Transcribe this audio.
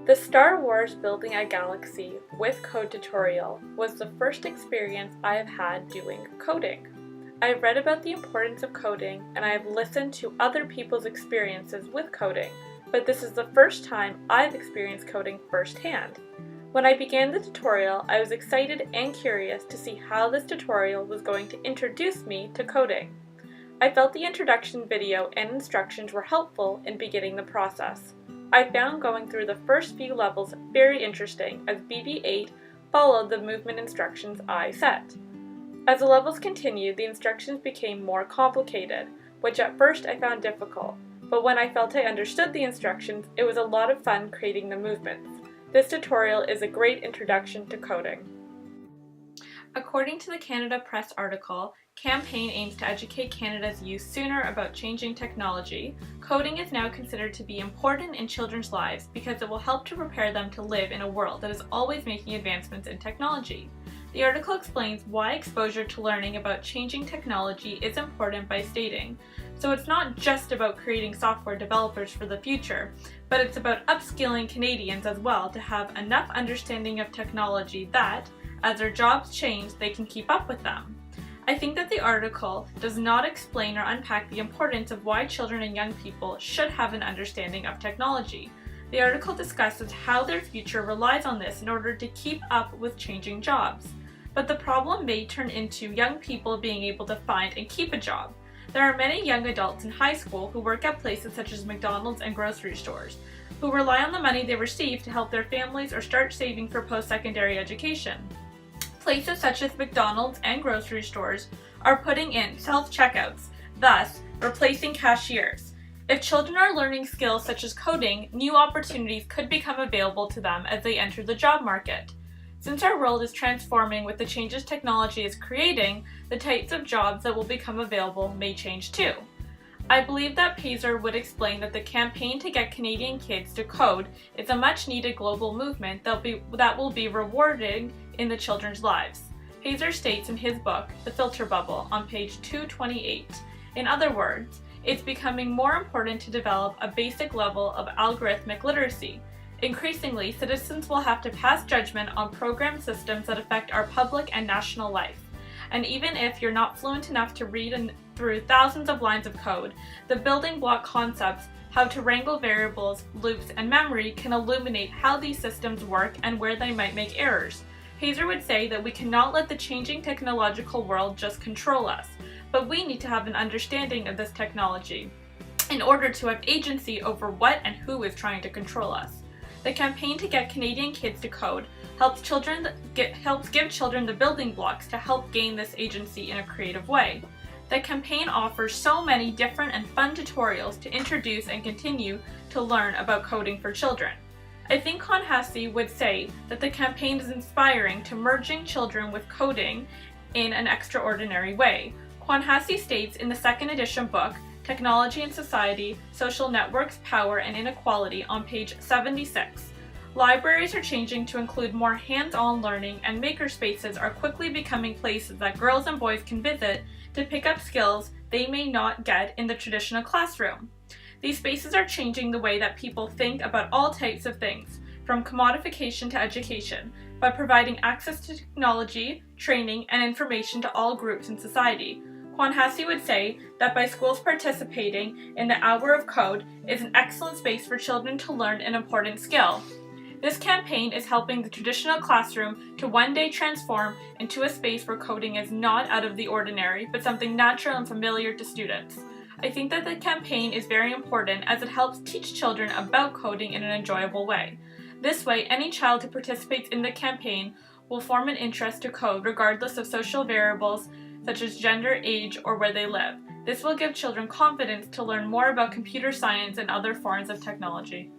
The Star Wars Building a Galaxy with Code tutorial was the first experience I have had doing coding. I have read about the importance of coding and I have listened to other people's experiences with coding, but this is the first time I've experienced coding firsthand. When I began the tutorial, I was excited and curious to see how this tutorial was going to introduce me to coding. I felt the introduction video and instructions were helpful in beginning the process. I found going through the first few levels very interesting as BB-8 followed the movement instructions I set. As the levels continued, the instructions became more complicated, which at first I found difficult, but when I felt I understood the instructions, it was a lot of fun creating the movements. This tutorial is a great introduction to coding. According to the Canada Press article, campaign aims to educate Canada's youth sooner about changing technology. Coding is now considered to be important in children's lives because it will help to prepare them to live in a world that is always making advancements in technology. The article explains why exposure to learning about changing technology is important by stating, so it's not just about creating software developers for the future, but it's about upskilling Canadians as well to have enough understanding of technology that, as their jobs change, they can keep up with them. I think that the article does not explain or unpack the importance of why children and young people should have an understanding of technology. The article discusses how their future relies on this in order to keep up with changing jobs. But the problem may turn into young people being able to find and keep a job. There are many young adults in high school who work at places such as McDonald's and grocery stores, who rely on the money they receive to help their families or start saving for post-secondary education. Places such as McDonald's and grocery stores are putting in self-checkouts, thus replacing cashiers. If children are learning skills such as coding, new opportunities could become available to them as they enter the job market. Since our world is transforming with the changes technology is creating, the types of jobs that will become available may change too. I believe that Pazer would explain that the campaign to get Canadian kids to code is a much-needed global movement that will be rewarding in the children's lives. Pazer states in his book, The Filter Bubble, on page 228, in other words, it's becoming more important to develop a basic level of algorithmic literacy. Increasingly, citizens will have to pass judgment on program systems that affect our public and national life. And even if you're not fluent enough to read through thousands of lines of code, the building block concepts, how to wrangle variables, loops, and memory can illuminate how these systems work and where they might make errors. Pazer would say that we cannot let the changing technological world just control us, but we need to have an understanding of this technology in order to have agency over what and who is trying to control us. The campaign to get Canadian kids to code helps give children the building blocks to help gain this agency in a creative way. The campaign offers so many different and fun tutorials to introduce and continue to learn about coding for children. I think Conhassi would say that the campaign is inspiring to merging children with coding in an extraordinary way. Conhassi states in the second edition book, Technology and Society, Social Networks, Power and Inequality on page 76. Libraries are changing to include more hands-on learning and makerspaces are quickly becoming places that girls and boys can visit to pick up skills they may not get in the traditional classroom. These spaces are changing the way that people think about all types of things, from commodification to education, by providing access to technology, training, and information to all groups in society. Conhassi would say that by schools participating in the Hour of Code is an excellent space for children to learn an important skill. This campaign is helping the traditional classroom to one day transform into a space where coding is not out of the ordinary, but something natural and familiar to students. I think that the campaign is very important as it helps teach children about coding in an enjoyable way. This way, any child who participates in the campaign will form an interest to code regardless of social variables such as gender, age, or where they live. This will give children confidence to learn more about computer science and other forms of technology.